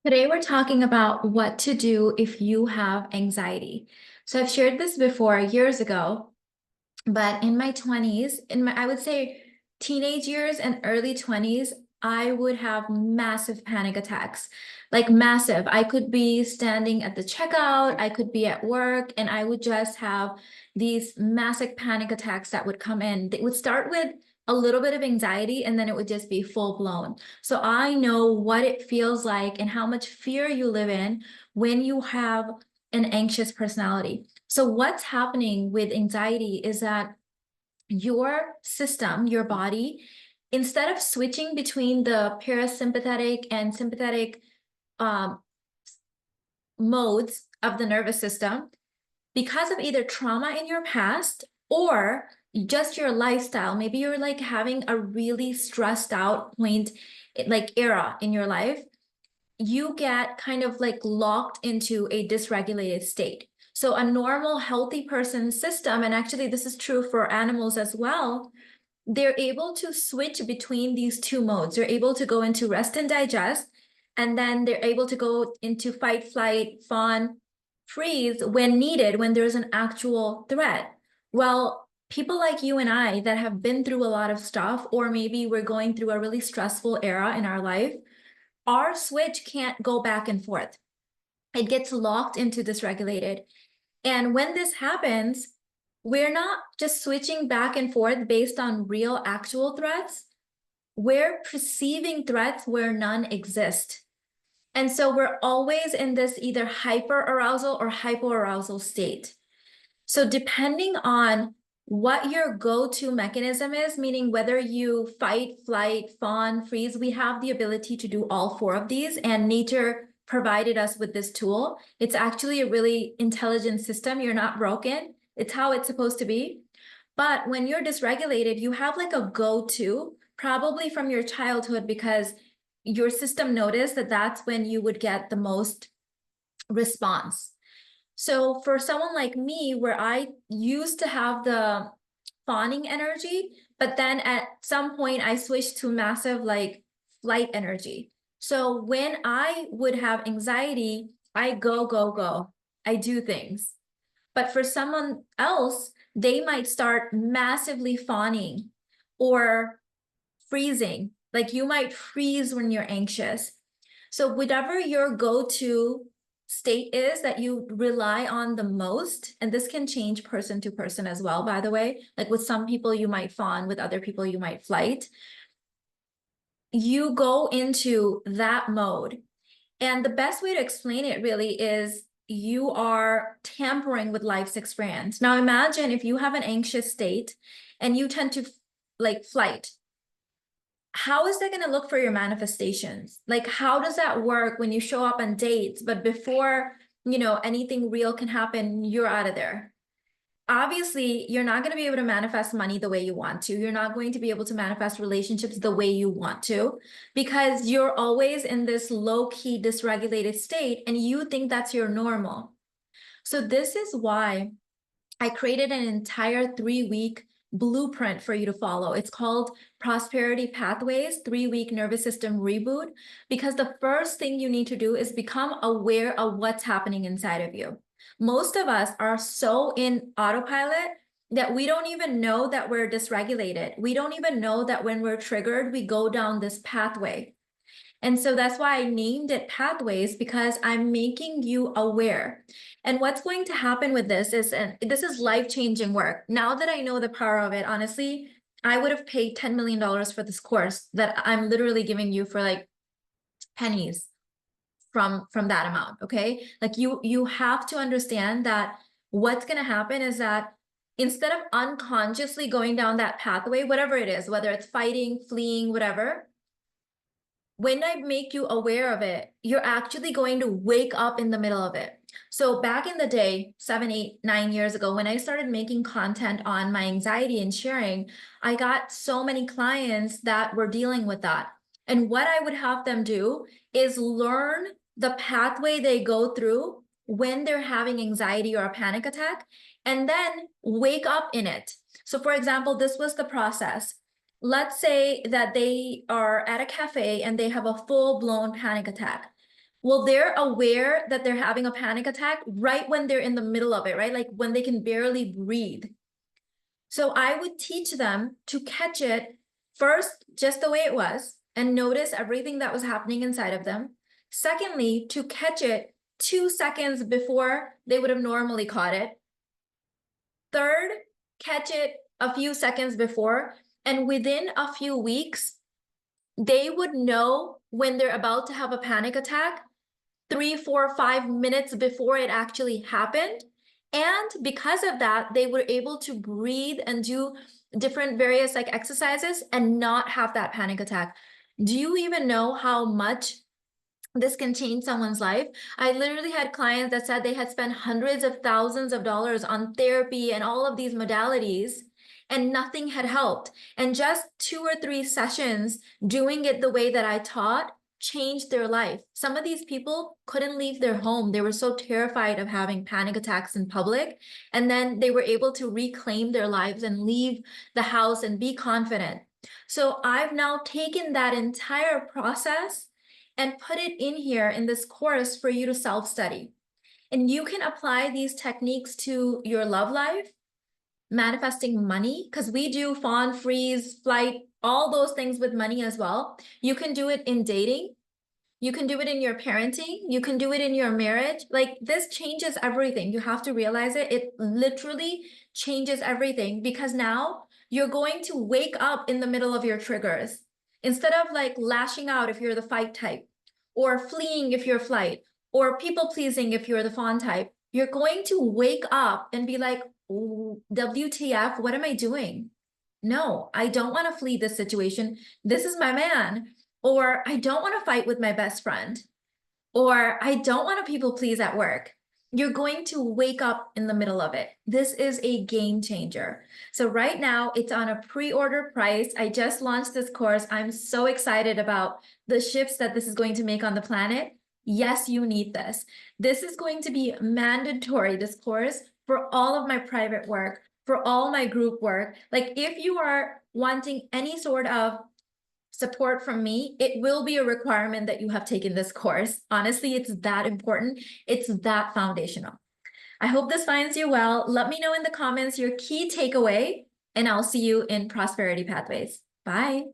Today, we're talking about what to do if you have anxiety. So, I've shared this before years ago, but in my 20s, I would say teenage years and early 20s, I would have massive panic attacks, like massive. I could be standing at the checkout, I could be at work, and I would just have these massive panic attacks that would come in. They would start with a little bit of anxiety and then it would just be full blown. So I know what it feels like and how much fear you live in when you have an anxious personality. So what's happening with anxiety is that your system, your body, instead of switching between the parasympathetic and sympathetic um, modes of the nervous system, because of either trauma in your past or just your lifestyle, maybe you're like having a really stressed out point, like era in your life, you get kind of like locked into a dysregulated state. So a normal, healthy person's system, and actually this is true for animals as well, they're able to switch between these two modes. They're able to go into rest and digest, and then they're able to go into fight, flight, fawn, freeze when needed, when there's an actual threat. Well, people like you and I that have been through a lot of stuff, or maybe we're going through a really stressful era in our life, our switch can't go back and forth. It gets locked into dysregulated. And when this happens, we're not just switching back and forth based on real actual threats. We're perceiving threats where none exist. And so we're always in this either hyperarousal or hypoarousal state. So depending on what your go-to mechanism is, meaning whether you fight, flight, fawn, freeze, we have the ability to do all four of these, and nature provided us with this tool. It's actually a really intelligent system. You're not broken. It's how it's supposed to be. But when you're dysregulated, you have like a go-to, probably from your childhood, because your system noticed that that's when you would get the most response. So for someone like me, where I used to have the fawning energy, but then at some point I switched to massive like flight energy. So when I would have anxiety, I go, go, go. I do things. But for someone else, they might start massively fawning or freezing. Like you might freeze when you're anxious. So whatever your go-to state is that you rely on the most, and this can change person to person as well, by the way, like with some people you might fawn, with other people you might flight, you go into that mode. And the best way to explain it really is you are tampering with life's experience. Now imagine if you have an anxious state and you tend to like flight. How is that going to look for your manifestations? Like, how does that work when you show up on dates, but before, anything real can happen, you're out of there? Obviously, you're not going to be able to manifest money the way you want to. You're not going to be able to manifest relationships the way you want to because you're always in this low-key dysregulated state and you think that's your normal. So this is why I created an entire 3-week blueprint for you to follow. It's called Prosperity Pathways 3-Week Nervous System Reboot, because the first thing you need to do is become aware of what's happening inside of you. Most of us are so in autopilot that we don't even know that we're dysregulated. We don't even know that when we're triggered, we go down this pathway. And so that's why I named it Pathways, because I'm making you aware. And what's going to happen with this is, and this is life-changing work. Now that I know the power of it, honestly, I would have paid $10 million for this course that I'm literally giving you for like pennies from that amount, okay? Like you have to understand that what's going to happen is that instead of unconsciously going down that pathway, whatever it is, whether it's fighting, fleeing, whatever, when I make you aware of it, you're actually going to wake up in the middle of it. So back in the day, 7, 8, 9 years ago, when I started making content on my anxiety and sharing, I got so many clients that were dealing with that. And what I would have them do is learn the pathway they go through when they're having anxiety or a panic attack, and then wake up in it. So for example, this was the process. Let's say that they are at a cafe and they have a full-blown panic attack. Well, they're aware that they're having a panic attack right when they're in the middle of it, right? Like when they can barely breathe. So I would teach them to catch it first, just the way it was, and notice everything that was happening inside of them. Secondly, to catch it 2 seconds before they would have normally caught it. Third, catch it a few seconds before, and within a few weeks, they would know when they're about to have a panic attack 3, 4, 5 minutes before it actually happened. And because of that, they were able to breathe and do different various like exercises and not have that panic attack. Do you even know how much this can change someone's life? I literally had clients that said they had spent hundreds of thousands of dollars on therapy and all of these modalities, and nothing had helped. And just 2 or 3 sessions doing it the way that I taught changed their life. Some of these people couldn't leave their home. They were so terrified of having panic attacks in public. And then they were able to reclaim their lives and leave the house and be confident. So I've now taken that entire process and put it in here in this course for you to self-study. And you can apply these techniques to your love life, manifesting money, because we do fawn, freeze, flight, all those things with money as well. You can do it in dating. You can do it in your parenting. You can do it in your marriage. Like this changes everything. You have to realize it. It literally changes everything because now you're going to wake up in the middle of your triggers. Instead of like lashing out if you're the fight type, or fleeing if you're flight, or people pleasing if you're the fawn type, you're going to wake up and be like, WTF, what am I doing? No, I don't want to flee this situation. This is my man. Or I don't want to fight with my best friend. Or I don't want to people please at work. You're going to wake up in the middle of it. This is a game changer. So right now it's on a pre-order price. I just launched this course. I'm so excited about the shifts that this is going to make on the planet. Yes, you need this. This is going to be mandatory, this course, for all of my private work, for all my group work. Like if you are wanting any sort of support from me, it will be a requirement that you have taken this course. Honestly, it's that important. It's that foundational. I hope this finds you well. Let me know in the comments your key takeaway, and I'll see you in Prosperity Pathways. Bye.